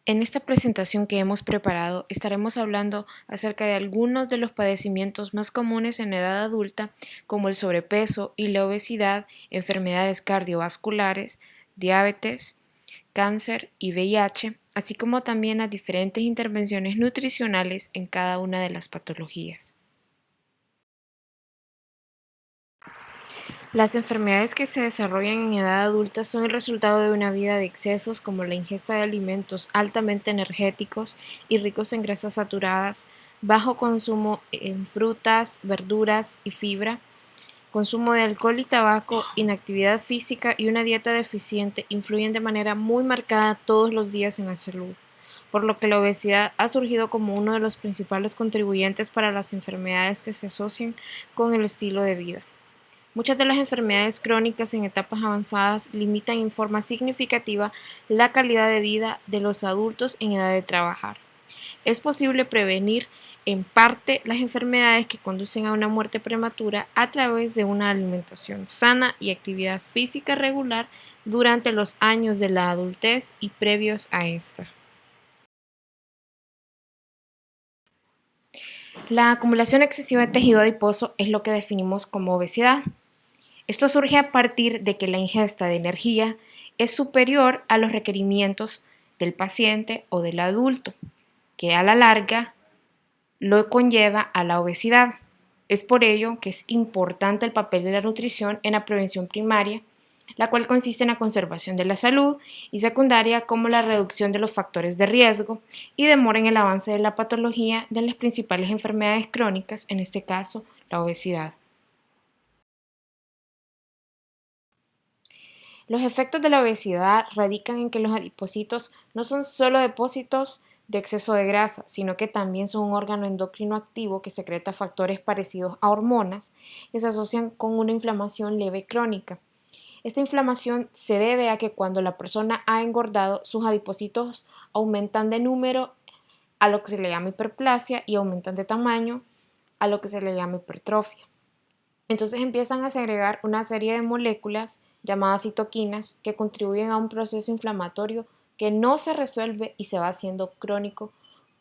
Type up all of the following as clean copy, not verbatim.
En esta presentación que hemos preparado estaremos hablando acerca de algunos de los padecimientos más comunes en edad adulta, como el sobrepeso y la obesidad, enfermedades cardiovasculares, diabetes, cáncer y VIH, así como también las diferentes intervenciones nutricionales en cada una de las patologías. Las enfermedades que se desarrollan en edad adulta son el resultado de una vida de excesos como la ingesta de alimentos altamente energéticos y ricos en grasas saturadas, bajo consumo en frutas, verduras y fibra, consumo de alcohol y tabaco, inactividad física y una dieta deficiente influyen de manera muy marcada todos los días en la salud, por lo que la obesidad ha surgido como uno de los principales contribuyentes para las enfermedades que se asocian con el estilo de vida. Muchas de las enfermedades crónicas en etapas avanzadas limitan en forma significativa la calidad de vida de los adultos en edad de trabajar. Es posible prevenir en parte las enfermedades que conducen a una muerte prematura a través de una alimentación sana y actividad física regular durante los años de la adultez y previos a esta. La acumulación excesiva de tejido adiposo es lo que definimos como obesidad. Esto surge a partir de que la ingesta de energía es superior a los requerimientos del paciente o del adulto, que a la larga lo conlleva a la obesidad. Es por ello que es importante el papel de la nutrición en la prevención primaria, la cual consiste en la conservación de la salud, y secundaria como la reducción de los factores de riesgo y demora en el avance de la patología de las principales enfermedades crónicas, en este caso la obesidad. Los efectos de la obesidad radican en que los adipocitos no son solo depósitos de exceso de grasa, sino que también son un órgano endocrino activo que secreta factores parecidos a hormonas que se asocian con una inflamación leve crónica. Esta inflamación se debe a que cuando la persona ha engordado, sus adipocitos aumentan de número, a lo que se le llama hiperplasia, y aumentan de tamaño, a lo que se le llama hipertrofia. Entonces empiezan a segregar una serie de moléculas llamadas citoquinas que contribuyen a un proceso inflamatorio que no se resuelve y se va haciendo crónico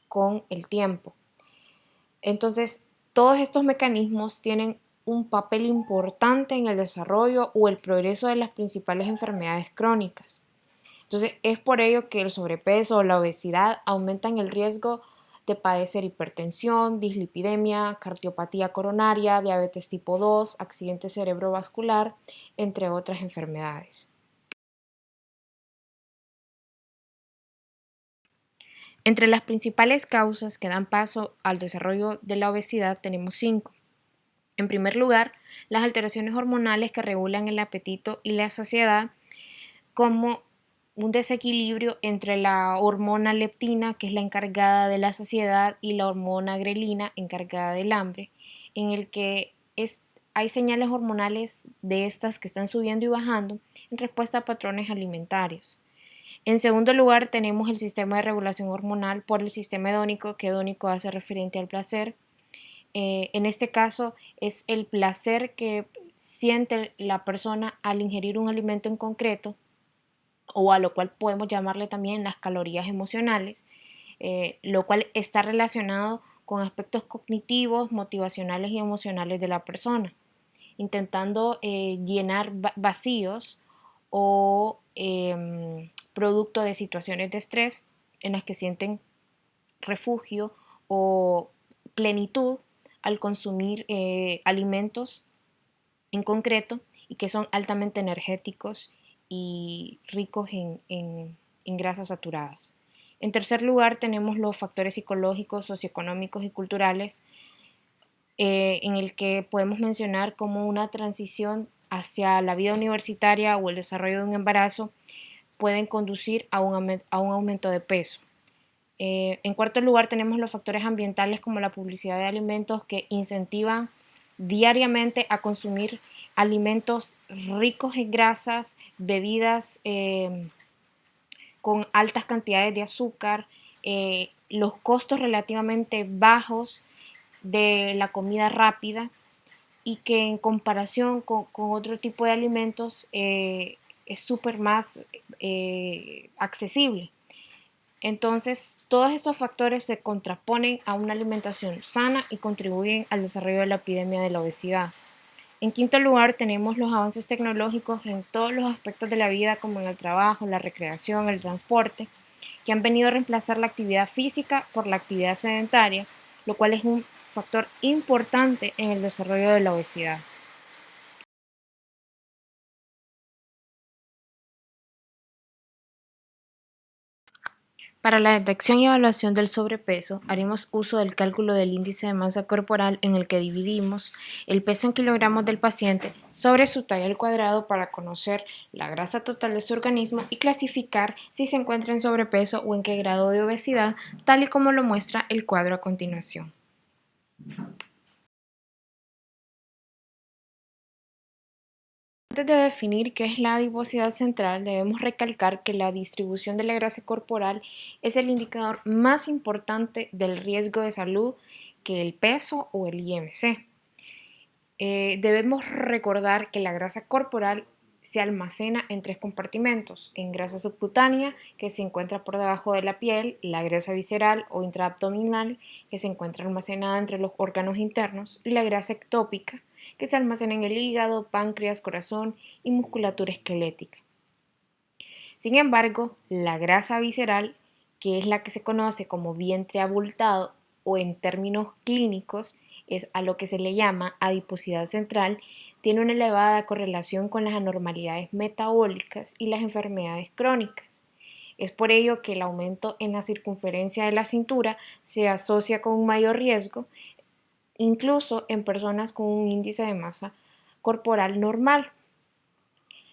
con el tiempo. Entonces, todos estos mecanismos tienen un papel importante en el desarrollo o el progreso de las principales enfermedades crónicas. Entonces, es por ello que el sobrepeso o la obesidad aumentan el riesgo de padecer hipertensión, dislipidemia, cardiopatía coronaria, diabetes tipo 2, accidente cerebrovascular, entre otras enfermedades. Entre las principales causas que dan paso al desarrollo de la obesidad tenemos 5. En primer lugar, las alteraciones hormonales que regulan el apetito y la saciedad, como un desequilibrio entre la hormona leptina, que es la encargada de la saciedad, y la hormona grelina, encargada del hambre, en el que hay señales hormonales de estas que están subiendo y bajando en respuesta a patrones alimentarios. En segundo lugar, tenemos el sistema de regulación hormonal por el sistema hedónico, que hedónico hace referente al placer. En este caso es el placer que siente la persona al ingerir un alimento en concreto, o a lo cual podemos llamarle también las calorías emocionales, lo cual está relacionado con aspectos cognitivos, motivacionales y emocionales de la persona, intentando llenar vacíos o producto de situaciones de estrés en las que sienten refugio o plenitud al consumir alimentos en concreto y que son altamente energéticos y ricos en grasas saturadas. En tercer lugar, tenemos los factores psicológicos, socioeconómicos y culturales, en el que podemos mencionar como una transición hacia la vida universitaria o el desarrollo de un embarazo pueden conducir a un aumento de peso. En cuarto lugar, tenemos los factores ambientales como la publicidad de alimentos que incentivan diariamente a consumir alimentos ricos en grasas, bebidas con altas cantidades de azúcar, los costos relativamente bajos de la comida rápida, y que en comparación con otro tipo de alimentos es súper más accesible. Entonces, todos estos factores se contraponen a una alimentación sana y contribuyen al desarrollo de la epidemia de la obesidad. En quinto lugar, tenemos los avances tecnológicos en todos los aspectos de la vida, como en el trabajo, la recreación, el transporte, que han venido a reemplazar la actividad física por la actividad sedentaria, lo cual es un factor importante en el desarrollo de la obesidad. Para la detección y evaluación del sobrepeso, haremos uso del cálculo del índice de masa corporal en el que dividimos el peso en kilogramos del paciente sobre su talla al cuadrado para conocer la grasa total de su organismo y clasificar si se encuentra en sobrepeso o en qué grado de obesidad, tal y como lo muestra el cuadro a continuación. Antes de definir qué es la adiposidad central, debemos recalcar que la distribución de la grasa corporal es el indicador más importante del riesgo de salud que el peso o el IMC. Debemos recordar que la grasa corporal se almacena en tres compartimentos: en grasa subcutánea, que se encuentra por debajo de la piel; la grasa visceral o intraabdominal, que se encuentra almacenada entre los órganos internos; y la grasa ectópica, que se almacena en el hígado, páncreas, corazón y musculatura esquelética. Sin embargo, la grasa visceral, que es la que se conoce como vientre abultado o en términos clínicos es a lo que se le llama adiposidad central, tiene una elevada correlación con las anormalidades metabólicas y las enfermedades crónicas. Es por ello que el aumento en la circunferencia de la cintura se asocia con un mayor riesgo, incluso en personas con un índice de masa corporal normal.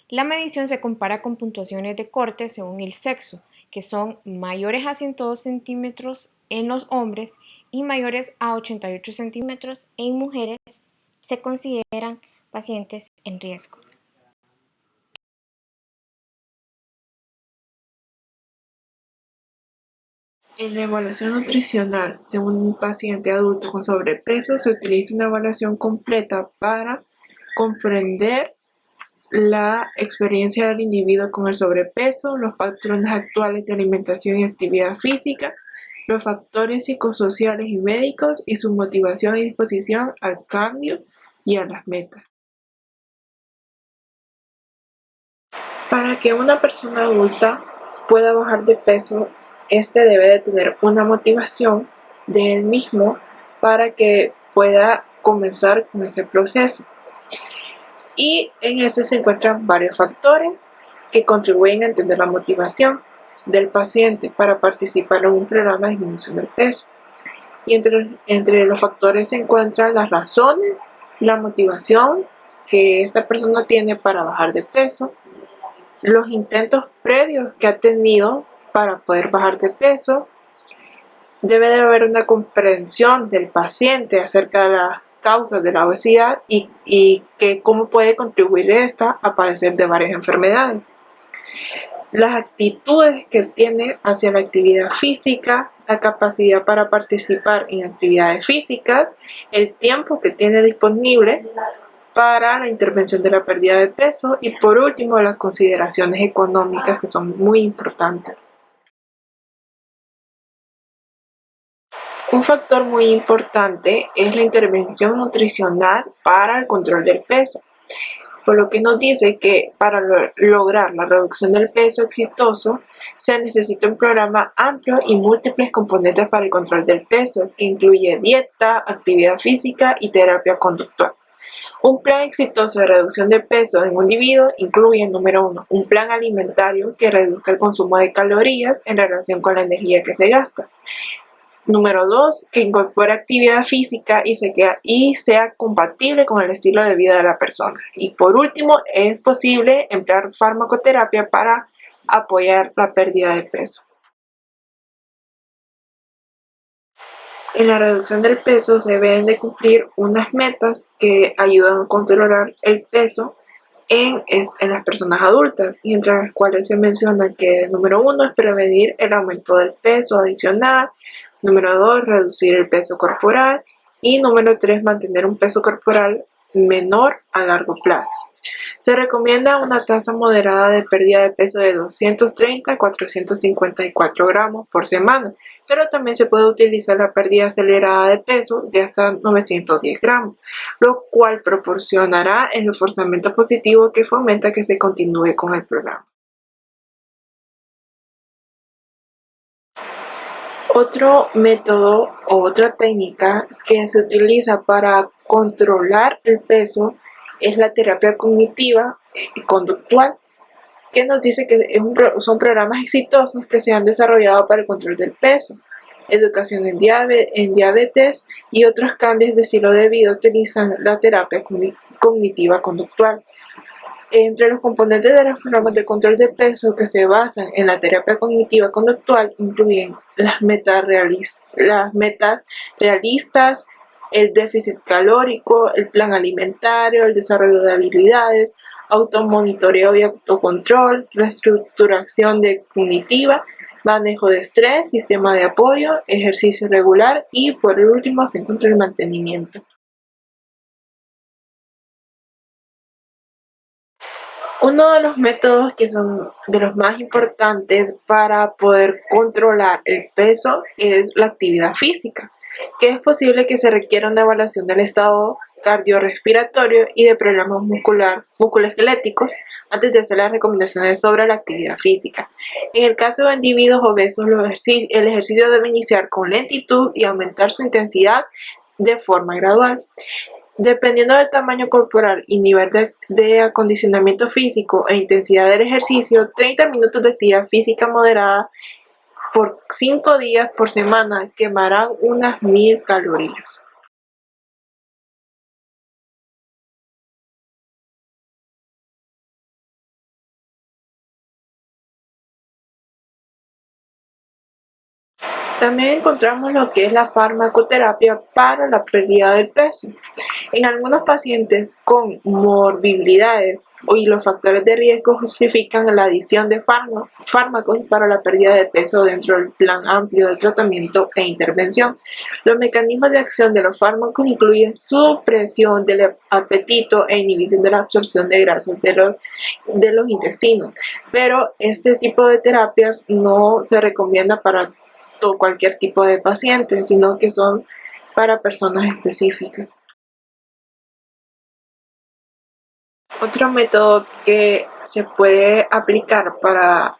La medición se compara con puntuaciones de corte según el sexo, que son mayores a 102 centímetros en los hombres y mayores a 88 centímetros en mujeres. Se consideran pacientes en riesgo. En la evaluación nutricional de un paciente adulto con sobrepeso se utiliza una evaluación completa para comprender la experiencia del individuo con el sobrepeso, los patrones actuales de alimentación y actividad física, los factores psicosociales y médicos y su motivación y disposición al cambio y a las metas. Para que una persona adulta pueda bajar de peso, este debe de tener una motivación de él mismo para que pueda comenzar con ese proceso. Y en este se encuentran varios factores que contribuyen a entender la motivación del paciente para participar en un programa de disminución del peso. Y entre los factores se encuentran las razones, la motivación que esta persona tiene para bajar de peso, los intentos previos que ha tenido para poder bajar de peso. Debe de haber una comprensión del paciente acerca de las causas de la obesidad y que cómo puede contribuir esta a padecer de varias enfermedades. Las actitudes que tiene hacia la actividad física, la capacidad para participar en actividades físicas, el tiempo que tiene disponible para la intervención de la pérdida de peso y por último las consideraciones económicas que son muy importantes. Un factor muy importante es la intervención nutricional para el control del peso, por lo que nos dice que para lograr la reducción del peso exitoso se necesita un programa amplio y múltiples componentes para el control del peso, que incluye dieta, actividad física y terapia conductual. Un plan exitoso de reducción de peso en un individuo incluye, número 1, un plan alimentario que reduzca el consumo de calorías en relación con la energía que se gasta. Número 2, que incorpore actividad física y sea compatible con el estilo de vida de la persona. Y por último, es posible emplear farmacoterapia para apoyar la pérdida de peso. En la reducción del peso se deben de cumplir unas metas que ayudan a controlar el peso en las personas adultas, y entre las cuales se menciona que número 1 es prevenir el aumento del peso adicional, número 2 reducir el peso corporal y número 3 mantener un peso corporal menor a largo plazo. Se recomienda una tasa moderada de pérdida de peso de 230 a 454 gramos por semana, pero también se puede utilizar la pérdida acelerada de peso de hasta 910 gramos, lo cual proporcionará el reforzamiento positivo que fomenta que se continúe con el programa. Otro método o otra técnica que se utiliza para controlar el peso es la terapia cognitiva y conductual, que nos dice que son programas exitosos que se han desarrollado para el control del peso, educación en diabetes y otros cambios de estilo de vida utilizan la terapia cognitiva conductual. Entre los componentes de los programas de control de peso que se basan en la terapia cognitiva conductual incluyen las metas realistas, el déficit calórico, el plan alimentario, el desarrollo de habilidades, automonitoreo y autocontrol, reestructuración cognitiva, manejo de estrés, sistema de apoyo, ejercicio regular y por último se encuentra el mantenimiento. Uno de los métodos que son de los más importantes para poder controlar el peso es la actividad física, que es posible que se requiera una evaluación del estado cardiorrespiratorio y de problemas musculoesqueléticos antes de hacer las recomendaciones sobre la actividad física. En el caso de individuos obesos, el ejercicio debe iniciar con lentitud y aumentar su intensidad de forma gradual. Dependiendo del tamaño corporal y nivel de acondicionamiento físico e intensidad del ejercicio, 30 minutos de actividad física moderada por 5 días por semana quemarán unas 1000 calorías. También encontramos lo que es la farmacoterapia para la pérdida del peso. En algunos pacientes con morbilidades y los factores de riesgo justifican la adición de fármacos para la pérdida de peso dentro del plan amplio de tratamiento e intervención. Los mecanismos de acción de los fármacos incluyen supresión del apetito e inhibición de la absorción de grasas de los intestinos, pero este tipo de terapias no se recomienda para cualquier tipo de paciente, sino que son para personas específicas. Otro método que se puede aplicar para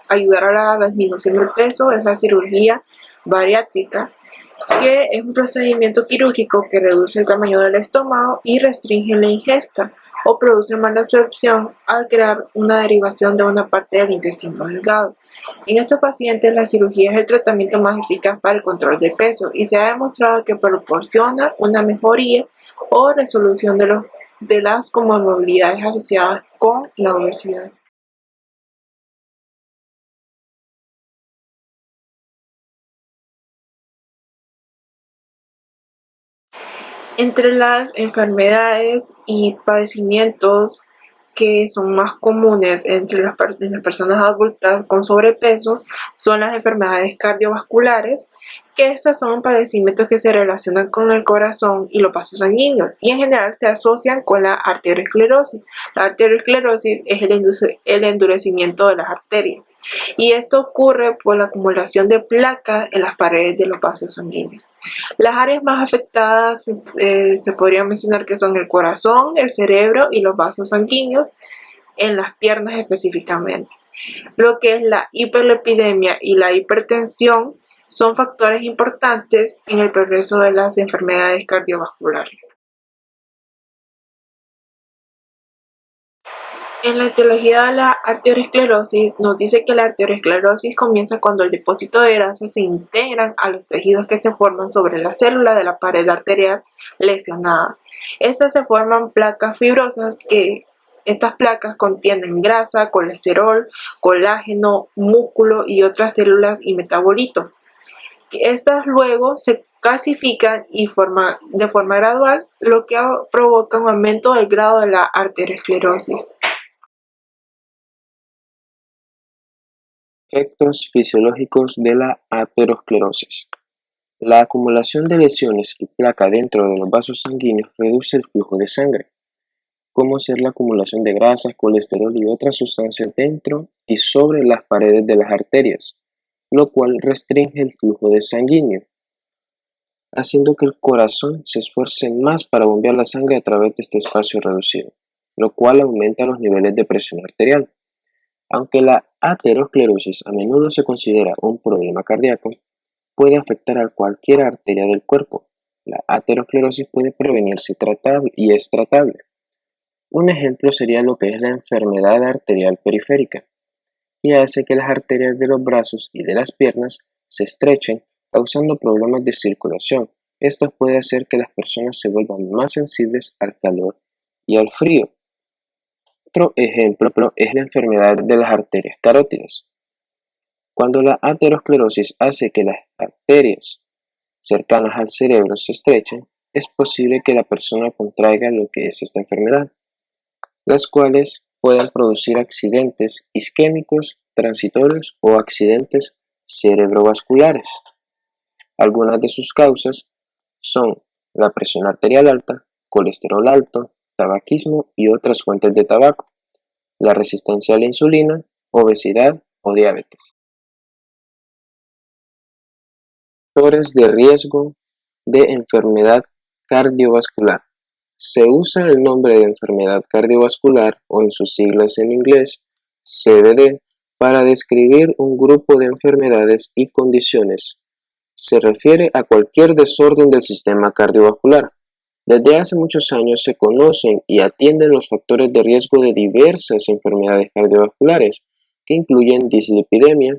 ayudar a la disminución del peso es la cirugía bariátrica, que es un procedimiento quirúrgico que reduce el tamaño del estómago y restringe la ingesta o produce mala absorción al crear una derivación de una parte del intestino delgado. En estos pacientes, la cirugía es el tratamiento más eficaz para el control de peso y se ha demostrado que proporciona una mejoría o resolución de las comorbilidades asociadas con la obesidad. Entre las enfermedades y padecimientos que son más comunes entre las personas adultas con sobrepeso son las enfermedades cardiovasculares, que estas son padecimientos que se relacionan con el corazón y los vasos sanguíneos y en general se asocian con la arteriosclerosis. La arteriosclerosis es el endurecimiento de las arterias y esto ocurre por la acumulación de placas en las paredes de los vasos sanguíneos. Las áreas más afectadas se podrían mencionar que son el corazón, el cerebro y los vasos sanguíneos, en las piernas específicamente. Lo que es la hiperlipidemia y la hipertensión son factores importantes en el progreso de las enfermedades cardiovasculares. En la etiología de la arteriosclerosis nos dice que la arteriosclerosis comienza cuando el depósito de grasa se integran a los tejidos que se forman sobre la célula de la pared arterial lesionada. Estas se forman placas fibrosas que estas placas contienen grasa, colesterol, colágeno, músculo y otras células y metabolitos. Estas luego se calcifican de forma gradual, lo que provoca un aumento del grado de la arteriosclerosis. Efectos fisiológicos de la aterosclerosis. La acumulación de lesiones y placa dentro de los vasos sanguíneos reduce el flujo de sangre. como ser la acumulación de grasas, colesterol y otras sustancias dentro y sobre las paredes de las arterias, lo cual restringe el flujo de sanguíneo, haciendo que el corazón se esfuerce más para bombear la sangre a través de este espacio reducido, lo cual aumenta los niveles de presión arterial. Aunque la aterosclerosis a menudo se considera un problema cardíaco, puede afectar a cualquier arteria del cuerpo. La aterosclerosis puede prevenirse y es tratable. Un ejemplo sería lo que es la enfermedad arterial periférica, que hace que las arterias de los brazos y de las piernas se estrechen, causando problemas de circulación. Esto puede hacer que las personas se vuelvan más sensibles al calor y al frío. Otro ejemplo es la enfermedad de las arterias carótidas. Cuando la aterosclerosis hace que las arterias cercanas al cerebro se estrechen, es posible que la persona contraiga lo que es esta enfermedad, las cuales pueden producir accidentes isquémicos transitorios o accidentes cerebrovasculares. Algunas de sus causas son la presión arterial alta, colesterol alto, tabaquismo y otras fuentes de tabaco, la resistencia a la insulina, obesidad o diabetes. Factores de riesgo de enfermedad cardiovascular. Se usa el nombre de enfermedad cardiovascular o en sus siglas en inglés CVD para describir un grupo de enfermedades y condiciones. Se refiere a cualquier desorden del sistema cardiovascular. Desde hace muchos años se conocen y atienden los factores de riesgo de diversas enfermedades cardiovasculares, que incluyen dislipidemia,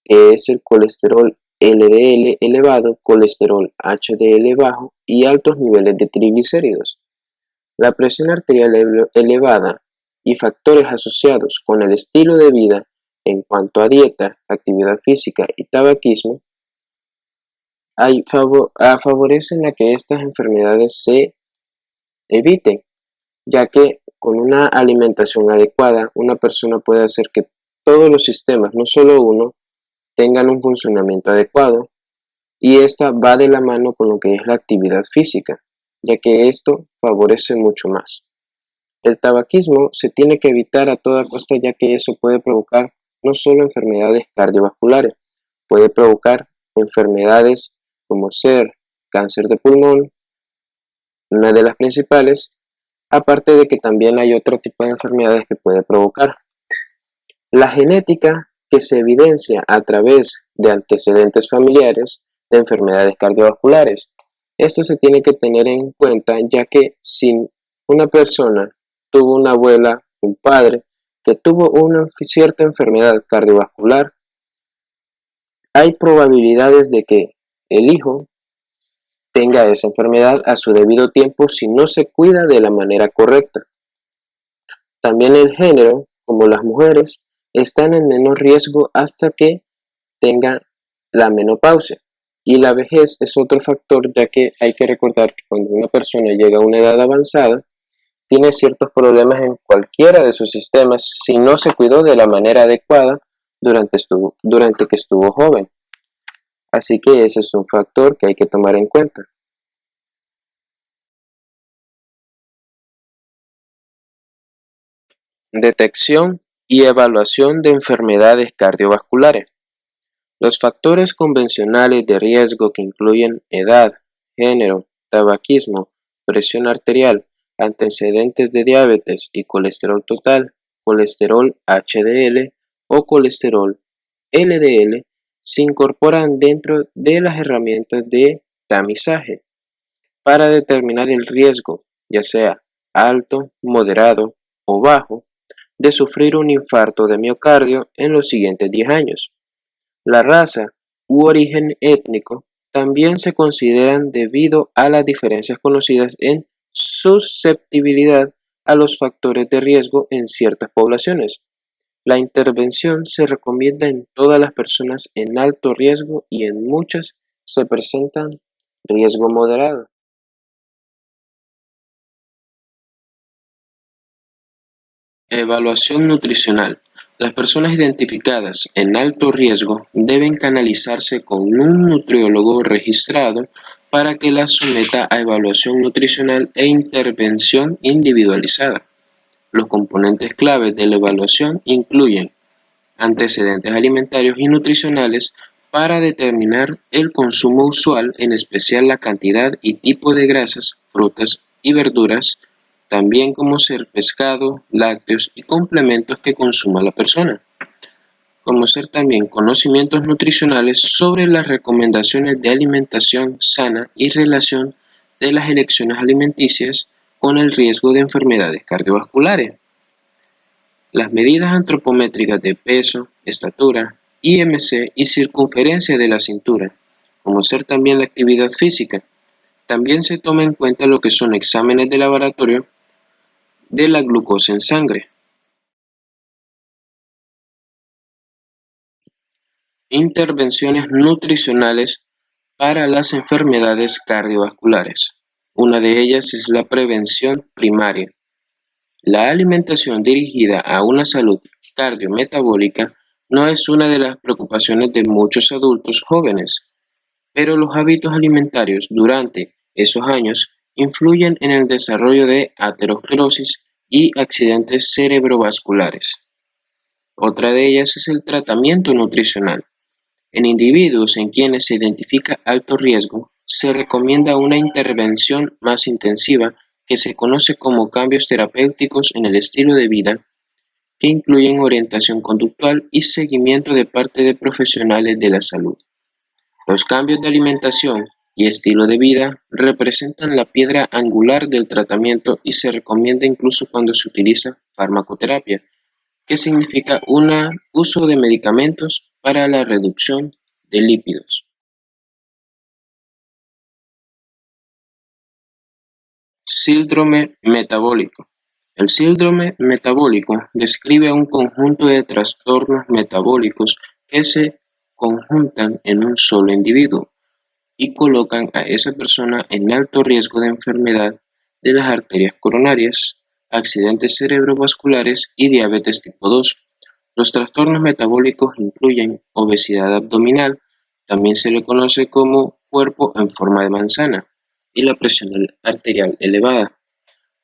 que es el colesterol LDL elevado, colesterol HDL bajo y altos niveles de triglicéridos. La presión arterial elevada y factores asociados con el estilo de vida en cuanto a dieta, actividad física y tabaquismo favorecen a que estas enfermedades se eviten, ya que con una alimentación adecuada una persona puede hacer que todos los sistemas, no solo uno, tengan un funcionamiento adecuado, y esta va de la mano con lo que es la actividad física, ya que esto favorece mucho más. El tabaquismo se tiene que evitar a toda costa, ya que eso puede provocar no solo enfermedades cardiovasculares, puede provocar enfermedades como ser cáncer de pulmón, una de las principales, aparte de que también hay otro tipo de enfermedades que puede provocar. La genética que se evidencia a través de antecedentes familiares de enfermedades cardiovasculares. Esto se tiene que tener en cuenta, ya que si una persona tuvo una abuela, un padre, que tuvo una cierta enfermedad cardiovascular, hay probabilidades de que el hijo tenga esa enfermedad a su debido tiempo si no se cuida de la manera correcta. También el género, como las mujeres, están en menor riesgo hasta que tengan la menopausia. Y la vejez es otro factor, ya que hay que recordar que cuando una persona llega a una edad avanzada, tiene ciertos problemas en cualquiera de sus sistemas si no se cuidó de la manera adecuada durante que estuvo joven. Así que ese es un factor que hay que tomar en cuenta. Detección y evaluación de enfermedades cardiovasculares. Los factores convencionales de riesgo que incluyen edad, género, tabaquismo, presión arterial, antecedentes de diabetes y colesterol total, colesterol HDL o colesterol LDL se incorporan dentro de las herramientas de tamizaje para determinar el riesgo, ya sea alto, moderado o bajo, de sufrir un infarto de miocardio en los siguientes 10 años. La raza u origen étnico también se consideran debido a las diferencias conocidas en susceptibilidad a los factores de riesgo en ciertas poblaciones. La intervención se recomienda en todas las personas en alto riesgo y en muchas se presentan riesgo moderado. Evaluación nutricional. Las personas identificadas en alto riesgo deben canalizarse con un nutriólogo registrado para que las someta a evaluación nutricional e intervención individualizada. Los componentes claves de la evaluación incluyen antecedentes alimentarios y nutricionales para determinar el consumo usual, en especial la cantidad y tipo de grasas, frutas y verduras, también como ser pescado, lácteos y complementos que consuma la persona. Conocer también conocimientos nutricionales sobre las recomendaciones de alimentación sana y relación de las elecciones alimenticias con el riesgo de enfermedades cardiovasculares. Las medidas antropométricas de peso, estatura, IMC y circunferencia de la cintura, como ser también la actividad física. También se toma en cuenta lo que son exámenes de laboratorio de la glucosa en sangre. Intervenciones nutricionales para las enfermedades cardiovasculares. Una de ellas es la prevención primaria. La alimentación dirigida a una salud cardiometabólica no es una de las preocupaciones de muchos adultos jóvenes, pero los hábitos alimentarios durante esos años influyen en el desarrollo de aterosclerosis y accidentes cerebrovasculares. Otra de ellas es el tratamiento nutricional. En individuos en quienes se identifica alto riesgo, se recomienda una intervención más intensiva que se conoce como cambios terapéuticos en el estilo de vida, que incluyen orientación conductual y seguimiento de parte de profesionales de la salud. Los cambios de alimentación y estilo de vida representan la piedra angular del tratamiento y se recomienda incluso cuando se utiliza farmacoterapia, que significa un uso de medicamentos para la reducción de lípidos. Síndrome metabólico. El síndrome metabólico describe un conjunto de trastornos metabólicos que se conjuntan en un solo individuo y colocan a esa persona en alto riesgo de enfermedad de las arterias coronarias, accidentes cerebrovasculares y diabetes tipo 2. Los trastornos metabólicos incluyen obesidad abdominal, también se le conoce como cuerpo en forma de manzana, y la presión arterial elevada.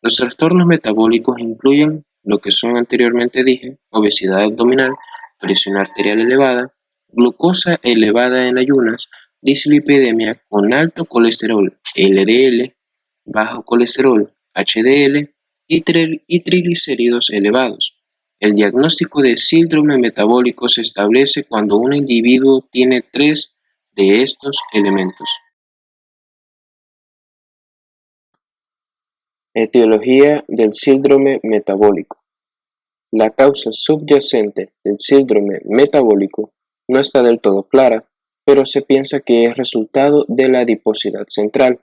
Los trastornos metabólicos incluyen lo que son anteriormente dije, obesidad abdominal, presión arterial elevada, glucosa elevada en ayunas, dislipidemia con alto colesterol LDL, bajo colesterol HDL y triglicéridos elevados. El diagnóstico de síndrome metabólico se establece cuando un individuo tiene 3 de estos elementos. Etiología del síndrome metabólico. La causa subyacente del síndrome metabólico no está del todo clara, pero se piensa que es resultado de la adiposidad central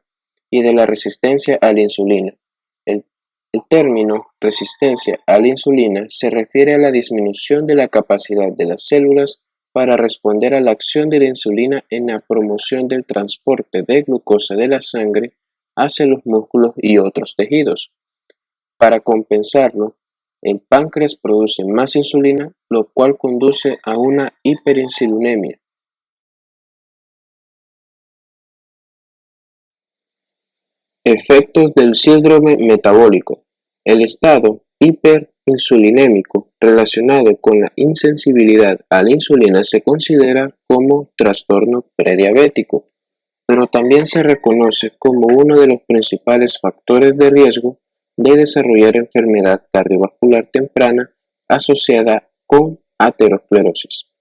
y de la resistencia a la insulina. El término resistencia a la insulina se refiere a la disminución de la capacidad de las células para responder a la acción de la insulina en la promoción del transporte de glucosa de la sangre hacia los músculos y otros tejidos. Para compensarlo, el páncreas produce más insulina, lo cual conduce a una hiperinsulinemia. Efectos del síndrome metabólico. El estado hiperinsulinémico relacionado con la insensibilidad a la insulina se considera como trastorno prediabético, pero también se reconoce como uno de los principales factores de riesgo de desarrollar enfermedad cardiovascular temprana asociada con aterosclerosis.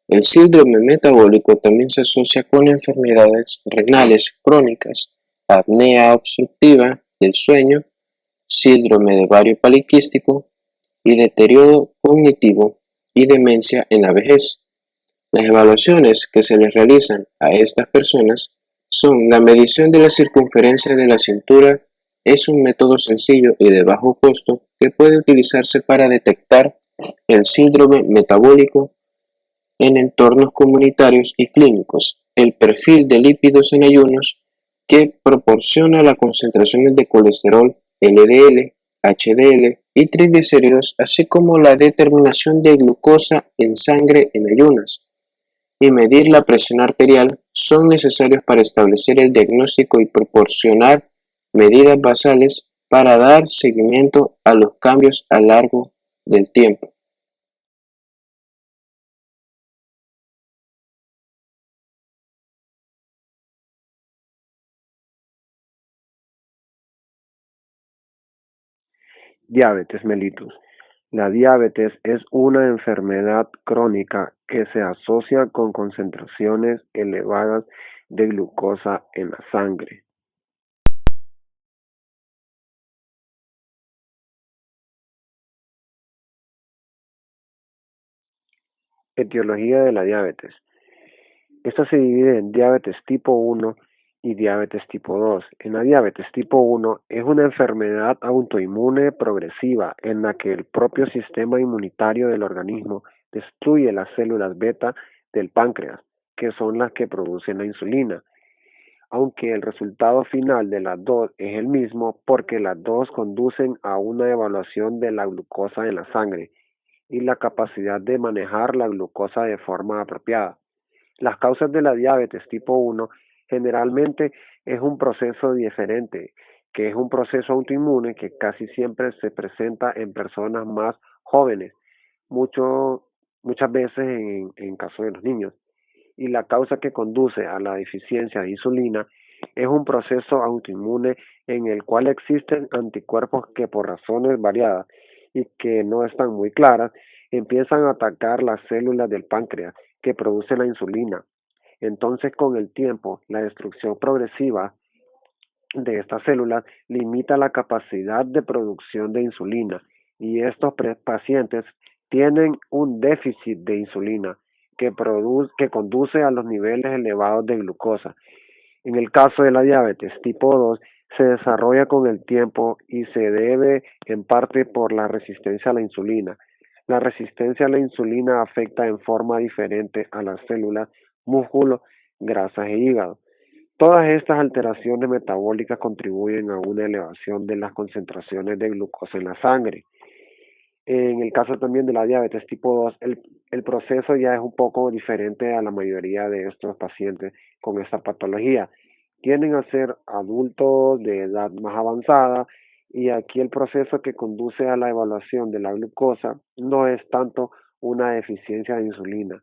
El síndrome metabólico también se asocia con enfermedades renales crónicas, apnea obstructiva del sueño, síndrome de ovario poliquístico y deterioro cognitivo y demencia en la vejez. Las evaluaciones que se les realizan a estas personas son la medición de la circunferencia de la cintura. Es un método sencillo y de bajo costo que puede utilizarse para detectar el síndrome metabólico en entornos comunitarios y clínicos. El perfil de lípidos en ayunos que proporciona las concentraciones de colesterol, LDL, HDL y triglicéridos, así como la determinación de glucosa en sangre en ayunas, y medir la presión arterial son necesarios para establecer el diagnóstico y proporcionar medidas basales para dar seguimiento a los cambios a lo largo del tiempo. Diabetes mellitus. La diabetes es una enfermedad crónica que se asocia con concentraciones elevadas de glucosa en la sangre. Etiología de la diabetes. Esta se divide en diabetes tipo 1 y diabetes tipo 2. En la diabetes tipo 1 es una enfermedad autoinmune progresiva en la que el propio sistema inmunitario del organismo destruye las células beta del páncreas, que son las que producen la insulina, aunque el resultado final de las dos es el mismo porque las dos conducen a una evaluación de la glucosa en la sangre y la capacidad de manejar la glucosa de forma apropiada. Las causas de la diabetes tipo 1 generalmente es un proceso diferente, que es un proceso autoinmune que casi siempre se presenta en personas más jóvenes, mucho, muchas veces en caso de los niños. Y la causa que conduce a la deficiencia de insulina es un proceso autoinmune en el cual existen anticuerpos que por razones variadas y que no están muy claras empiezan a atacar las células del páncreas que produce la insulina. Entonces, con el tiempo, la destrucción progresiva de estas células limita la capacidad de producción de insulina y estos pacientes tienen un déficit de insulina que conduce a los niveles elevados de glucosa. En el caso de la diabetes tipo 2, se desarrolla con el tiempo y se debe en parte por la resistencia a la insulina. La resistencia a la insulina afecta en forma diferente a las células, músculo, grasas e hígado. Todas estas alteraciones metabólicas contribuyen a una elevación de las concentraciones de glucosa en la sangre. En el caso también de la diabetes tipo 2, el proceso ya es un poco diferente a la mayoría de estos pacientes con esta patología. Tienden a ser adultos de edad más avanzada y aquí el proceso que conduce a la evaluación de la glucosa no es tanto una deficiencia de insulina.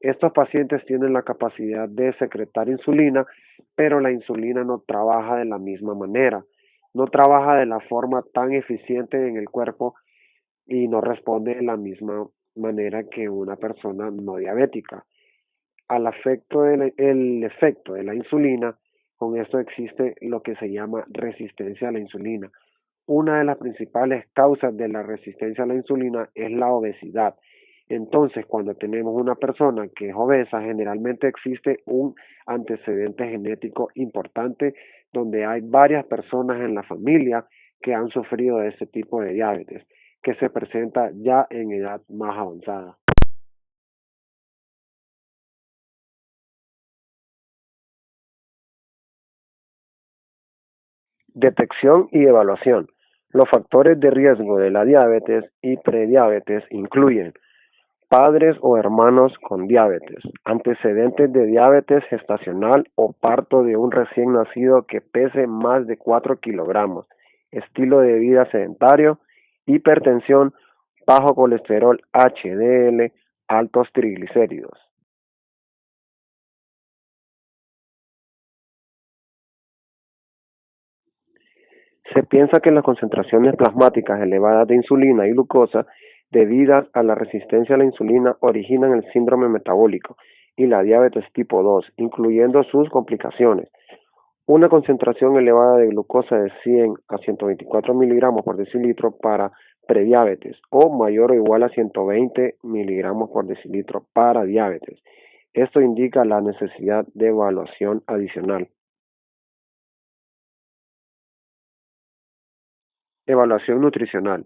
Estos pacientes tienen la capacidad de secretar insulina, pero la insulina no trabaja de la misma manera, no trabaja de la forma tan eficiente en el cuerpo y no responde de la misma manera que una persona no diabética. Al efecto el efecto de la insulina, con esto existe lo que se llama resistencia a la insulina. Una de las principales causas de la resistencia a la insulina es la obesidad. Entonces, cuando tenemos una persona que es obesa, generalmente existe un antecedente genético importante donde hay varias personas en la familia que han sufrido de este tipo de diabetes, que se presenta ya en edad más avanzada. Detección y evaluación. Los factores de riesgo de la diabetes y prediabetes incluyen padres o hermanos con diabetes, antecedentes de diabetes gestacional o parto de un recién nacido que pese más de 4 kilogramos, estilo de vida sedentario, hipertensión, bajo colesterol HDL, altos triglicéridos. Se piensa que las concentraciones plasmáticas elevadas de insulina y glucosa debidas a la resistencia a la insulina originan el síndrome metabólico y la diabetes tipo 2, incluyendo sus complicaciones. Una concentración elevada de glucosa de 100 a 124 miligramos por decilitro para prediabetes o mayor o igual a 120 miligramos por decilitro para diabetes. Esto indica la necesidad de evaluación adicional. Evaluación nutricional.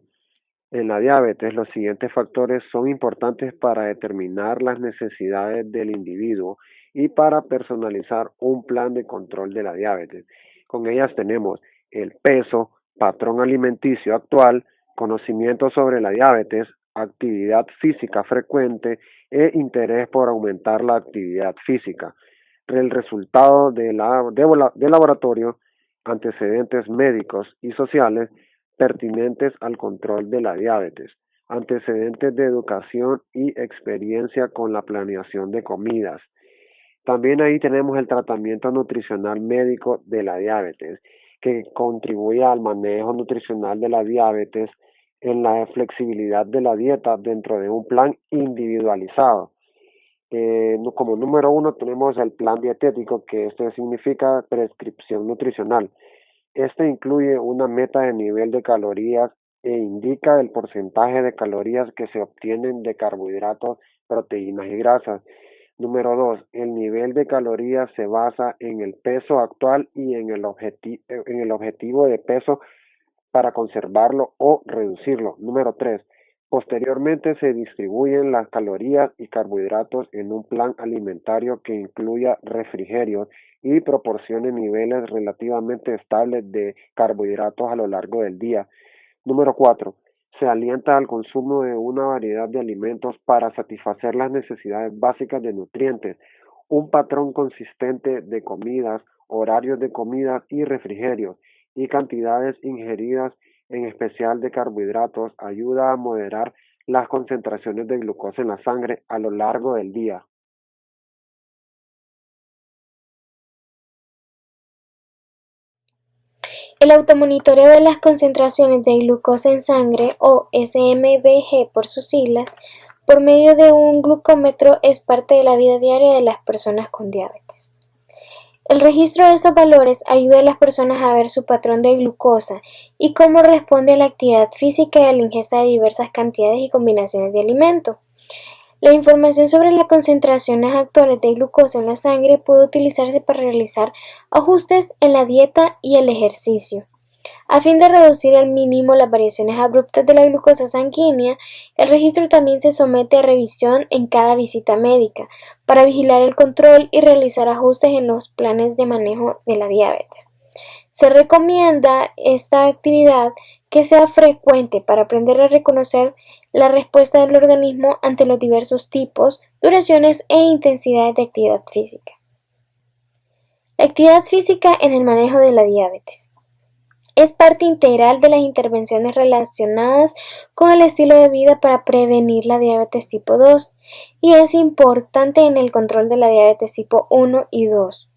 En la diabetes, los siguientes factores son importantes para determinar las necesidades del individuo y para personalizar un plan de control de la diabetes. Con ellas tenemos el peso, patrón alimenticio actual, conocimiento sobre la diabetes, actividad física frecuente e interés por aumentar la actividad física. el resultado de laboratorio, antecedentes médicos y sociales pertinentes al control de la diabetes, antecedentes de educación y experiencia con la planeación de comidas. También ahí tenemos el tratamiento nutricional médico de la diabetes, que contribuye al manejo nutricional de la diabetes en la flexibilidad de la dieta dentro de un plan individualizado. Como número uno tenemos el plan dietético, que esto significa prescripción nutricional. Este incluye una meta de nivel de calorías e indica el porcentaje de calorías que se obtienen de carbohidratos, proteínas y grasas. Número 2, el nivel de calorías se basa en el peso actual y en el objetivo de peso para conservarlo o reducirlo. Número 3, posteriormente se distribuyen las calorías y carbohidratos en un plan alimentario que incluya refrigerios y proporcione niveles relativamente estables de carbohidratos a lo largo del día. Número 4, se alienta al consumo de una variedad de alimentos para satisfacer las necesidades básicas de nutrientes, un patrón consistente de comidas, horarios de comidas y refrigerios, y cantidades ingeridas, en especial de carbohidratos, ayuda a moderar las concentraciones de glucosa en la sangre a lo largo del día. El automonitoreo de las concentraciones de glucosa en sangre, o SMBG por sus siglas, por medio de un glucómetro es parte de la vida diaria de las personas con diabetes. El registro de estos valores ayuda a las personas a ver su patrón de glucosa y cómo responde a la actividad física y a la ingesta de diversas cantidades y combinaciones de alimentos. La información sobre las concentraciones actuales de glucosa en la sangre puede utilizarse para realizar ajustes en la dieta y el ejercicio. A fin de reducir al mínimo las variaciones abruptas de la glucosa sanguínea, el registro también se somete a revisión en cada visita médica para vigilar el control y realizar ajustes en los planes de manejo de la diabetes. Se recomienda esta actividad que sea frecuente para aprender a reconocer la respuesta del organismo ante los diversos tipos, duraciones e intensidades de actividad física. La actividad física en el manejo de la diabetes es parte integral de las intervenciones relacionadas con el estilo de vida para prevenir la diabetes tipo 2 y es importante en el control de la diabetes tipo 1 y 2.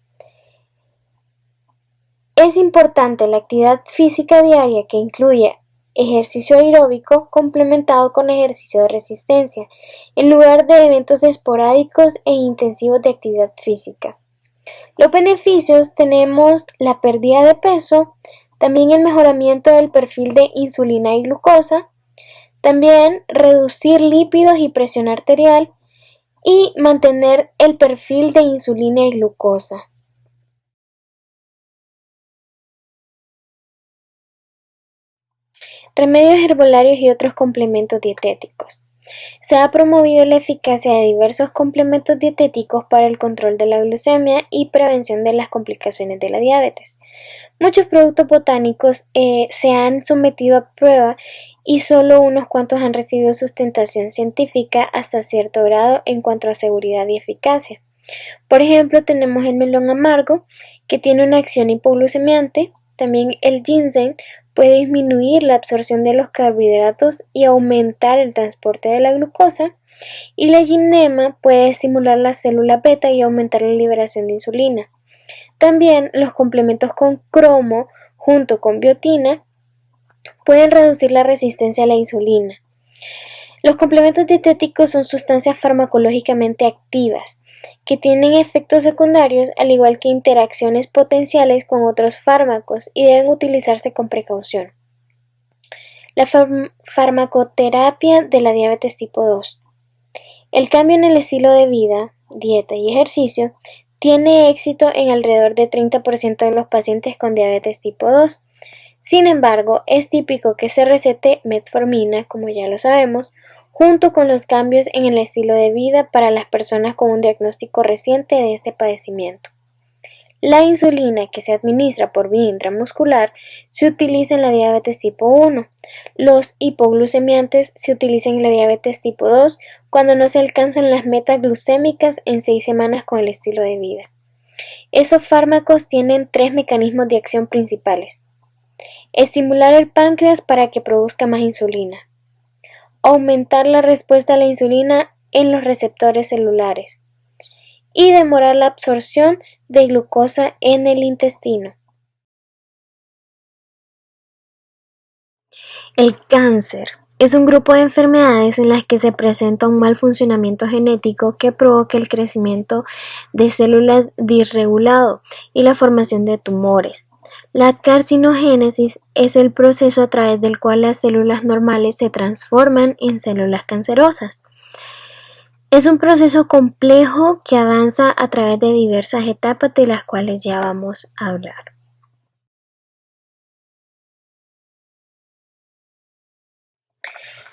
Es importante la actividad física diaria que incluye ejercicio aeróbico complementado con ejercicio de resistencia, en lugar de eventos esporádicos e intensivos de actividad física. Los beneficios tenemos la pérdida de peso, también el mejoramiento del perfil de insulina y glucosa, también reducir lípidos y presión arterial y mantener el perfil de insulina y glucosa. Remedios herbolarios y otros complementos dietéticos. Se ha promovido la eficacia de diversos complementos dietéticos para el control de la glucemia y prevención de las complicaciones de la diabetes. Muchos productos botánicos se han sometido a prueba y solo unos cuantos han recibido sustentación científica hasta cierto grado en cuanto a seguridad y eficacia. Por ejemplo, tenemos el melón amargo, que tiene una acción hipoglucemiante. También el ginseng puede disminuir la absorción de los carbohidratos y aumentar el transporte de la glucosa. Y la ginema puede estimular la célula beta y aumentar la liberación de insulina. También los complementos con cromo junto con biotina pueden reducir la resistencia a la insulina. Los complementos dietéticos son sustancias farmacológicamente activas que tienen efectos secundarios al igual que interacciones potenciales con otros fármacos y deben utilizarse con precaución. La farmacoterapia de la diabetes tipo 2. El cambio en el estilo de vida, dieta y ejercicio tiene éxito en alrededor de 30% de los pacientes con diabetes tipo 2. Sin embargo, es típico que se recete metformina, como ya lo sabemos, junto con los cambios en el estilo de vida para las personas con un diagnóstico reciente de este padecimiento. La insulina, que se administra por vía intramuscular, se utiliza en la diabetes tipo 1. Los hipoglucemiantes se utilizan en la diabetes tipo 2 cuando no se alcanzan las metas glucémicas en 6 semanas con el estilo de vida. Esos fármacos tienen 3 mecanismos de acción principales: estimular el páncreas para que produzca más insulina, aumentar la respuesta a la insulina en los receptores celulares y demorar la absorción de glucosa en el intestino. El cáncer es un grupo de enfermedades en las que se presenta un mal funcionamiento genético que provoca el crecimiento de células disregulado y la formación de tumores. La carcinogénesis es el proceso a través del cual las células normales se transforman en células cancerosas. Es un proceso complejo que avanza a través de diversas etapas de las cuales ya vamos a hablar.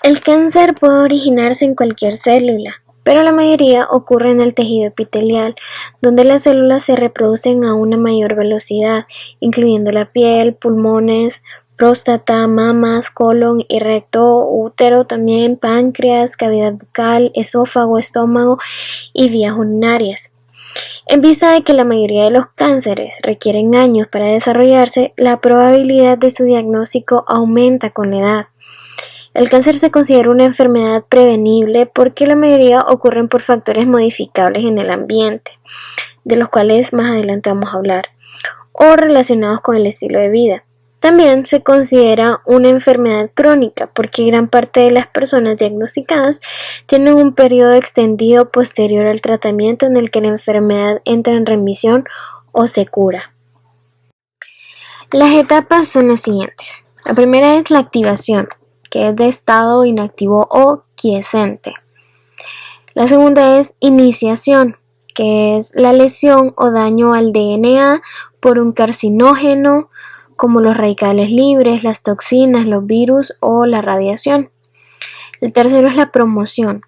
El cáncer puede originarse en cualquier célula, pero la mayoría ocurre en el tejido epitelial, donde las células se reproducen a una mayor velocidad, incluyendo la piel, pulmones, próstata, mamas, colon y recto, útero, también páncreas, cavidad bucal, esófago, estómago y vías urinarias. En vista de que la mayoría de los cánceres requieren años para desarrollarse, la probabilidad de su diagnóstico aumenta con la edad. El cáncer se considera una enfermedad prevenible porque la mayoría ocurren por factores modificables en el ambiente, de los cuales más adelante vamos a hablar, o relacionados con el estilo de vida. También se considera una enfermedad crónica porque gran parte de las personas diagnosticadas tienen un periodo extendido posterior al tratamiento en el que la enfermedad entra en remisión o se cura. Las etapas son las siguientes. La primera es la activación, que es de estado inactivo o quiescente. La segunda es iniciación, que es la lesión o daño al DNA por un carcinógeno, como los radicales libres, las toxinas, los virus o la radiación. El tercero es la promoción,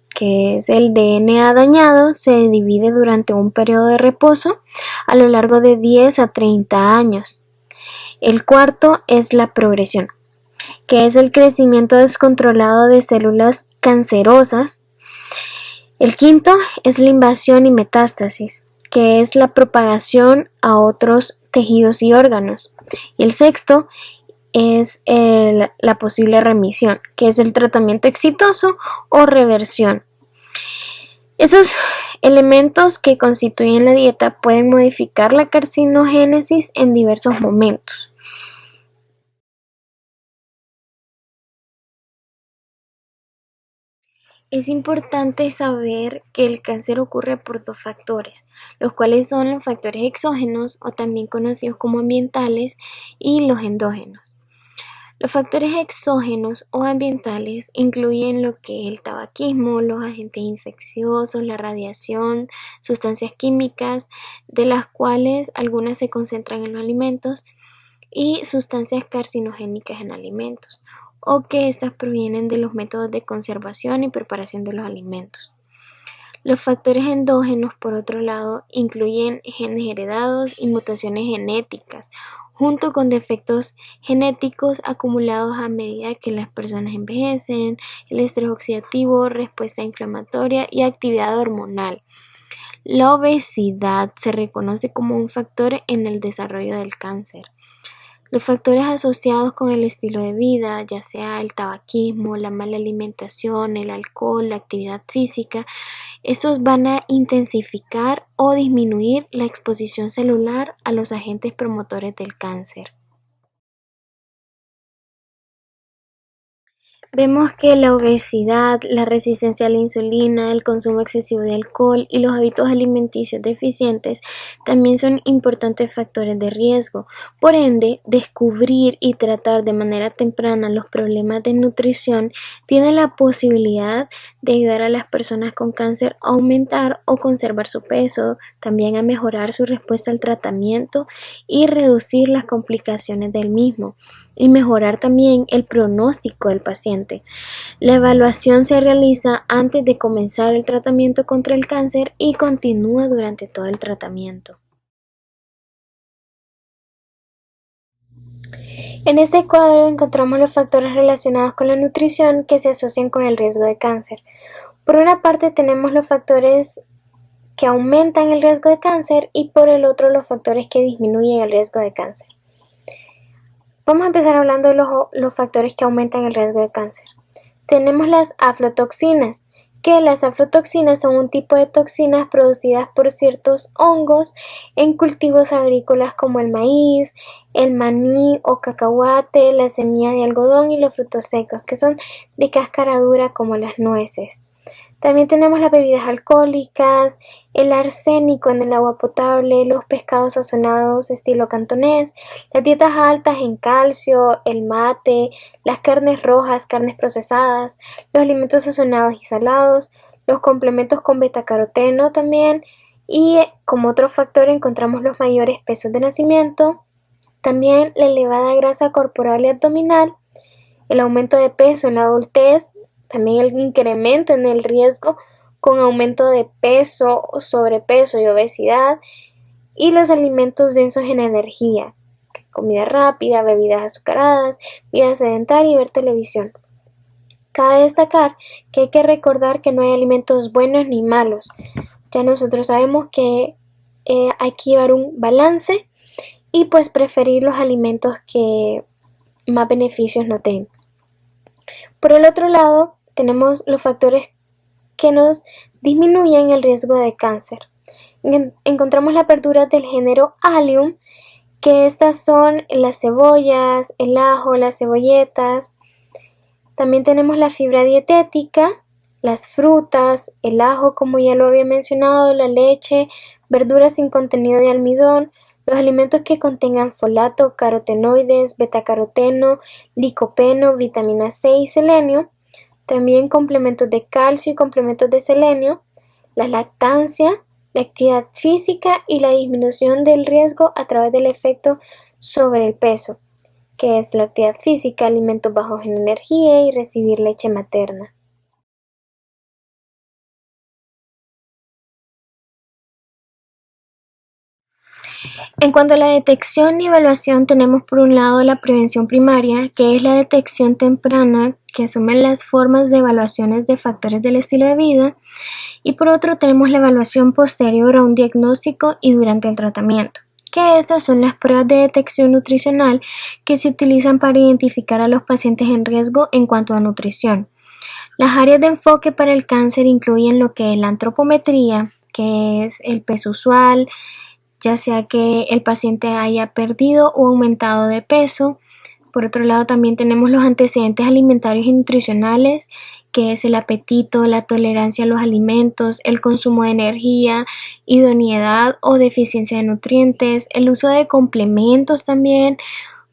que es el DNA dañado se divide durante un periodo de reposo a lo largo de 10 a 30 años. El cuarto es la progresión, que es el crecimiento descontrolado de células cancerosas. El quinto es la invasión y metástasis, que es la propagación a otros tejidos y órganos. Y el sexto es la posible remisión, que es el tratamiento exitoso o reversión. Esos elementos que constituyen la dieta pueden modificar la carcinogénesis en diversos momentos. Es importante saber que el cáncer ocurre por 2 factores, los cuales son los factores exógenos o también conocidos como ambientales y los endógenos. Los factores exógenos o ambientales incluyen lo que es el tabaquismo, los agentes infecciosos, la radiación, sustancias químicas, de las cuales algunas se concentran en los alimentos, y sustancias carcinogénicas en alimentos, o que estas provienen de los métodos de conservación y preparación de los alimentos. Los factores endógenos, por otro lado, incluyen genes heredados y mutaciones genéticas, junto con defectos genéticos acumulados a medida que las personas envejecen, el estrés oxidativo, respuesta inflamatoria y actividad hormonal. La obesidad se reconoce como un factor en el desarrollo del cáncer. Los factores asociados con el estilo de vida, ya sea el tabaquismo, la mala alimentación, el alcohol, la actividad física, estos van a intensificar o disminuir la exposición celular a los agentes promotores del cáncer. Vemos que la obesidad, la resistencia a la insulina, el consumo excesivo de alcohol y los hábitos alimenticios deficientes también son importantes factores de riesgo. Por ende, descubrir y tratar de manera temprana los problemas de nutrición tiene la posibilidad de ayudar a las personas con cáncer a aumentar o conservar su peso, también a mejorar su respuesta al tratamiento y reducir las complicaciones del mismo, y mejorar también el pronóstico del paciente. La evaluación se realiza antes de comenzar el tratamiento contra el cáncer y continúa durante todo el tratamiento. En este cuadro encontramos los factores relacionados con la nutrición que se asocian con el riesgo de cáncer. Por una parte tenemos los factores que aumentan el riesgo de cáncer y por el otro los factores que disminuyen el riesgo de cáncer. Vamos a empezar hablando de los factores que aumentan el riesgo de cáncer. Tenemos las aflatoxinas, que las aflatoxinas son un tipo de toxinas producidas por ciertos hongos en cultivos agrícolas como el maíz, el maní o cacahuate, las semillas de algodón y los frutos secos, que son de cáscara dura como las nueces. También tenemos las bebidas alcohólicas, el arsénico en el agua potable, los pescados sazonados estilo cantonés, las dietas altas en calcio, el mate, las carnes rojas, carnes procesadas, los alimentos sazonados y salados, los complementos con betacaroteno también, y como otro factor encontramos los mayores pesos de nacimiento, también la elevada grasa corporal y abdominal, el aumento de peso en la adultez, también el incremento en el riesgo con aumento de peso, sobrepeso y obesidad, y los alimentos densos en energía, comida rápida, bebidas azucaradas, vida sedentaria y ver televisión. Cabe destacar que hay que recordar que no hay alimentos buenos ni malos. Ya nosotros sabemos que hay que llevar un balance y pues preferir los alimentos que más beneficios no tengan. Por el otro lado, tenemos los factores que nos disminuyen el riesgo de cáncer. Encontramos las verduras del género Allium, que estas son las cebollas, el ajo, las cebolletas. También tenemos la fibra dietética, las frutas, el ajo, como ya lo había mencionado, la leche, verduras sin contenido de almidón, los alimentos que contengan folato, carotenoides, betacaroteno, licopeno, vitamina C y selenio, también complementos de calcio y complementos de selenio, la lactancia, la actividad física y la disminución del riesgo a través del efecto sobre el peso, que es la actividad física, alimentos bajos en energía y recibir leche materna. En cuanto a la detección y evaluación, tenemos por un lado la prevención primaria, que es la detección temprana que asume las formas de evaluaciones de factores del estilo de vida, y por otro tenemos la evaluación posterior a un diagnóstico y durante el tratamiento, que estas son las pruebas de detección nutricional que se utilizan para identificar a los pacientes en riesgo en cuanto a nutrición. Las áreas de enfoque para el cáncer incluyen lo que es la antropometría, que es el peso usual, ya sea que el paciente haya perdido o aumentado de peso. Por otro lado, también tenemos los antecedentes alimentarios y nutricionales, que es el apetito, la tolerancia a los alimentos, el consumo de energía, idoneidad o deficiencia de nutrientes, el uso de complementos también,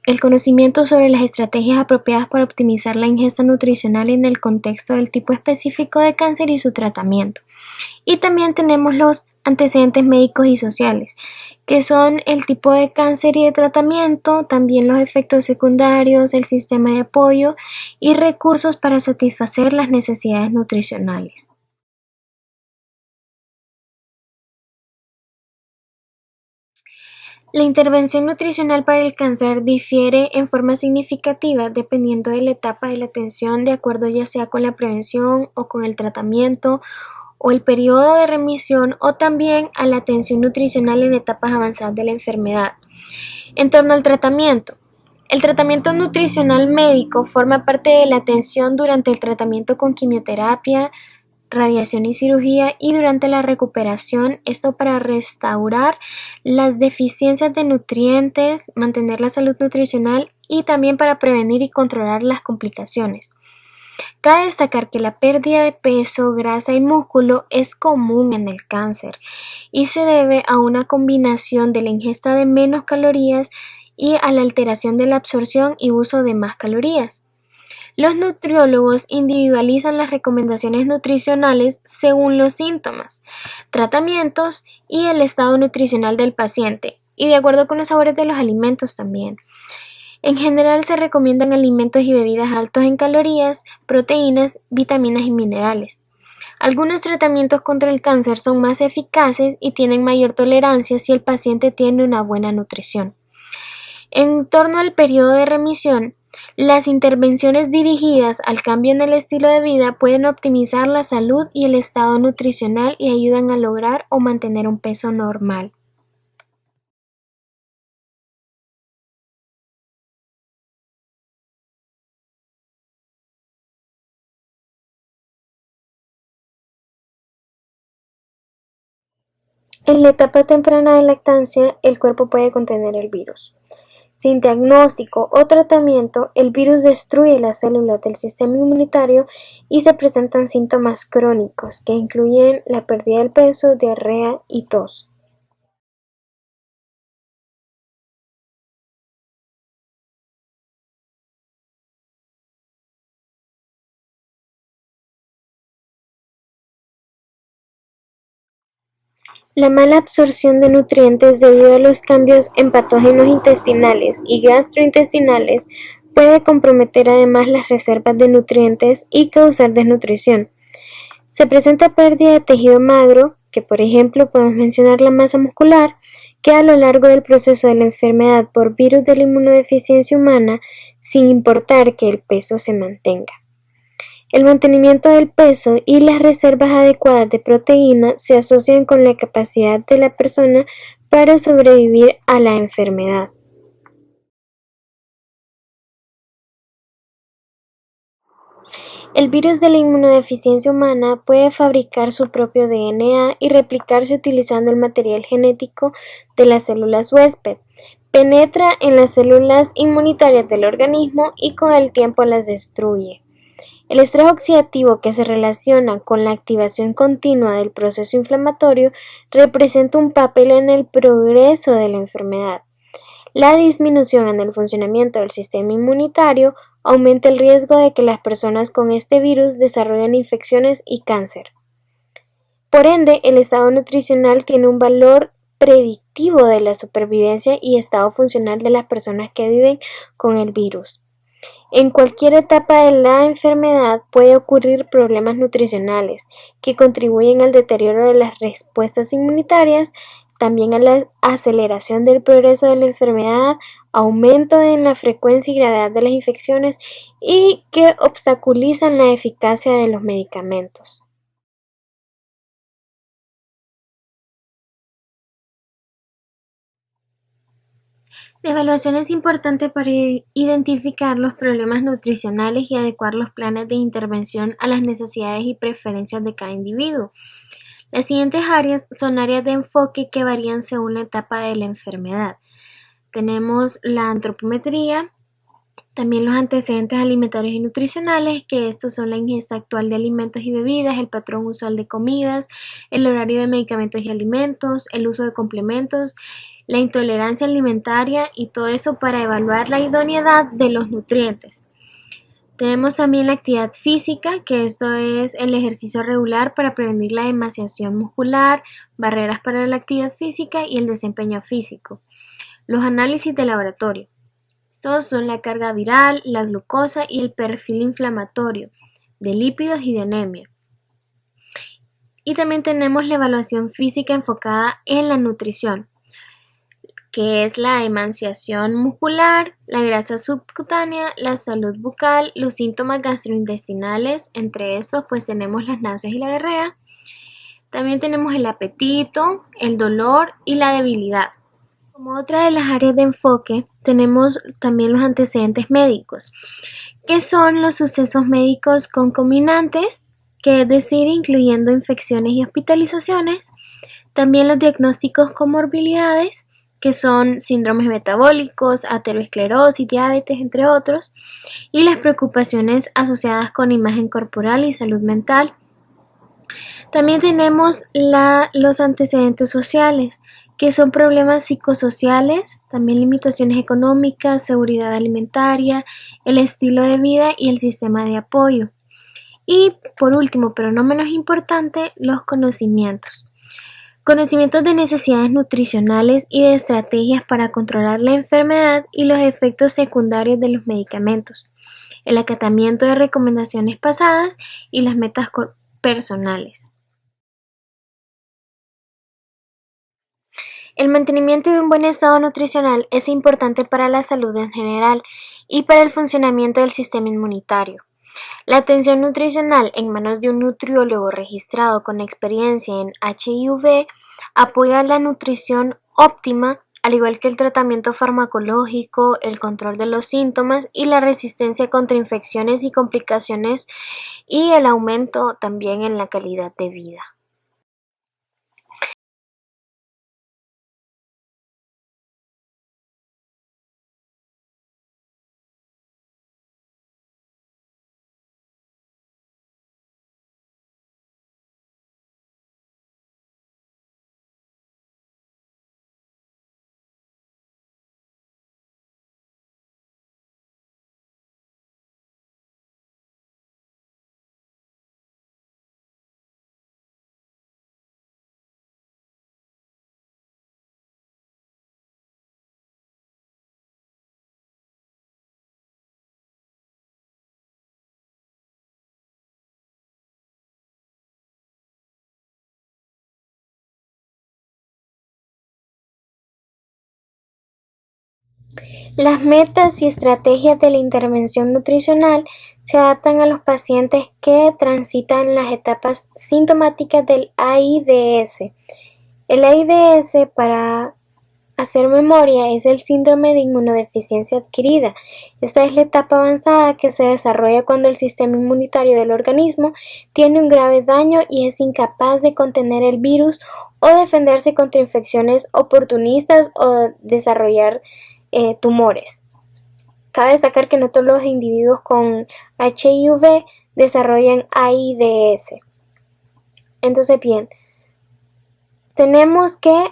el conocimiento sobre las estrategias apropiadas para optimizar la ingesta nutricional en el contexto del tipo específico de cáncer y su tratamiento. Y también tenemos los antecedentes médicos y sociales, que son el tipo de cáncer y de tratamiento, también los efectos secundarios, el sistema de apoyo y recursos para satisfacer las necesidades nutricionales. La intervención nutricional para el cáncer difiere en forma significativa dependiendo de la etapa de la atención, de acuerdo ya sea con la prevención o con el tratamiento o el periodo de remisión, o también a la atención nutricional en etapas avanzadas de la enfermedad. En torno al tratamiento, el tratamiento nutricional médico forma parte de la atención durante el tratamiento con quimioterapia, radiación y cirugía, y durante la recuperación, esto para restaurar las deficiencias de nutrientes, mantener la salud nutricional y también para prevenir y controlar las complicaciones. Cabe destacar que la pérdida de peso, grasa y músculo es común en el cáncer y se debe a una combinación de la ingesta de menos calorías y a la alteración de la absorción y uso de más calorías. Los nutriólogos individualizan las recomendaciones nutricionales según los síntomas, tratamientos y el estado nutricional del paciente, y de acuerdo con los sabores de los alimentos también. En general se recomiendan alimentos y bebidas altos en calorías, proteínas, vitaminas y minerales. Algunos tratamientos contra el cáncer son más eficaces y tienen mayor tolerancia si el paciente tiene una buena nutrición. En torno al periodo de remisión, Las intervenciones dirigidas al cambio en el estilo de vida pueden optimizar la salud y el estado nutricional y ayudan a lograr o mantener un peso normal. En la etapa temprana de lactancia, el cuerpo puede contener el virus. Sin diagnóstico o tratamiento, el virus destruye las células del sistema inmunitario y se presentan síntomas crónicos que incluyen la pérdida del peso, diarrea y tos. La mala absorción de nutrientes debido a los cambios en patógenos intestinales y gastrointestinales puede comprometer además las reservas de nutrientes y causar desnutrición. Se presenta pérdida de tejido magro, que por ejemplo podemos mencionar la masa muscular, que a lo largo del proceso de la enfermedad por virus de la inmunodeficiencia humana, sin importar que el peso se mantenga. El mantenimiento del peso y las reservas adecuadas de proteína se asocian con la capacidad de la persona para sobrevivir a la enfermedad. El virus de la inmunodeficiencia humana puede fabricar su propio DNA y replicarse utilizando el material genético de las células huésped. Penetra en las células inmunitarias del organismo y con el tiempo las destruye. El estrés oxidativo, que se relaciona con la activación continua del proceso inflamatorio, representa un papel en el progreso de la enfermedad. La disminución en el funcionamiento del sistema inmunitario aumenta el riesgo de que las personas con este virus desarrollen infecciones y cáncer. Por ende, el estado nutricional tiene un valor predictivo de la supervivencia y estado funcional de las personas que viven con el virus. En cualquier etapa de la enfermedad puede ocurrir problemas nutricionales que contribuyen al deterioro de las respuestas inmunitarias, también a la aceleración del progreso de la enfermedad, aumento en la frecuencia y gravedad de las infecciones y que obstaculizan la eficacia de los medicamentos. La evaluación es importante para identificar los problemas nutricionales y adecuar los planes de intervención a las necesidades y preferencias de cada individuo. Las siguientes áreas son áreas de enfoque que varían según la etapa de la enfermedad. Tenemos la antropometría, también los antecedentes alimentarios y nutricionales, que estos son la ingesta actual de alimentos y bebidas, el patrón usual de comidas, el horario de medicamentos y alimentos, el uso de complementos, la intolerancia alimentaria y todo eso para evaluar la idoneidad de los nutrientes. Tenemos también la actividad física, que esto es el ejercicio regular para prevenir la emaciación muscular, barreras para la actividad física y el desempeño físico. Los análisis de laboratorio. Estos son la carga viral, la glucosa y el perfil inflamatorio de lípidos y de anemia. Y también tenemos la evaluación física enfocada en la nutrición, que es la emaciación muscular, la grasa subcutánea, la salud bucal, los síntomas gastrointestinales, entre estos pues tenemos las náuseas y la diarrea. También tenemos el apetito, el dolor y la debilidad. Como otra de las áreas de enfoque, tenemos también los antecedentes médicos, que son los sucesos médicos concomitantes, que es decir, incluyendo infecciones y hospitalizaciones, también los diagnósticos comorbilidades, que son síndromes metabólicos, aterosclerosis, diabetes, entre otros, y las preocupaciones asociadas con imagen corporal y salud mental. También tenemos los antecedentes sociales, que son problemas psicosociales, también limitaciones económicas, seguridad alimentaria, el estilo de vida y el sistema de apoyo. Y por último, pero no menos importante, los conocimientos. Conocimientos de necesidades nutricionales y de estrategias para controlar la enfermedad y los efectos secundarios de los medicamentos, el acatamiento de recomendaciones pasadas y las metas personales. El mantenimiento de un buen estado nutricional es importante para la salud en general y para el funcionamiento del sistema inmunitario. La atención nutricional en manos de un nutriólogo registrado con experiencia en HIV apoya la nutrición óptima, al igual que el tratamiento farmacológico, el control de los síntomas y la resistencia contra infecciones y complicaciones, y el aumento también en la calidad de vida. Las metas y estrategias de la intervención nutricional se adaptan a los pacientes que transitan las etapas sintomáticas del AIDS. El AIDS, para hacer memoria, es el síndrome de inmunodeficiencia adquirida. Esta es la etapa avanzada que se desarrolla cuando el sistema inmunitario del organismo tiene un grave daño y es incapaz de contener el virus o defenderse contra infecciones oportunistas o desarrollar tumores. Cabe destacar que no todos los individuos con HIV desarrollan AIDS. Entonces, bien, tenemos que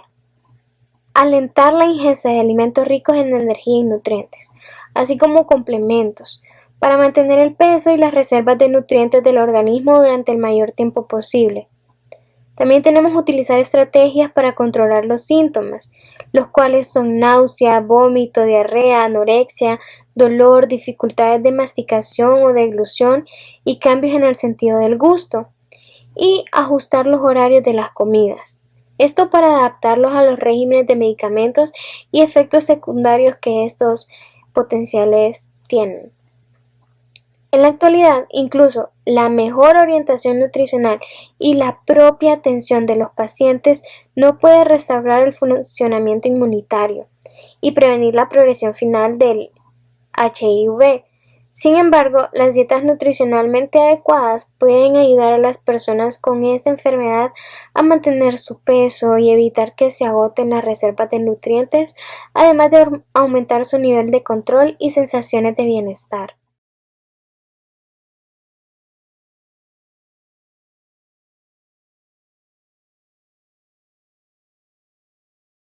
alentar la ingesta de alimentos ricos en energía y nutrientes, así como complementos, para mantener el peso y las reservas de nutrientes del organismo durante el mayor tiempo posible. También tenemos que utilizar estrategias para controlar los síntomas, los cuales son náusea, vómito, diarrea, anorexia, dolor, dificultades de masticación o deglución y cambios en el sentido del gusto, y ajustar los horarios de las comidas. Esto para adaptarlos a los regímenes de medicamentos y efectos secundarios que estos potenciales tienen. En la actualidad, incluso la mejor orientación nutricional y la propia atención de los pacientes no puede restaurar el funcionamiento inmunitario y prevenir la progresión final del HIV. Sin embargo, las dietas nutricionalmente adecuadas pueden ayudar a las personas con esta enfermedad a mantener su peso y evitar que se agoten las reservas de nutrientes, además de aumentar su nivel de control y sensaciones de bienestar.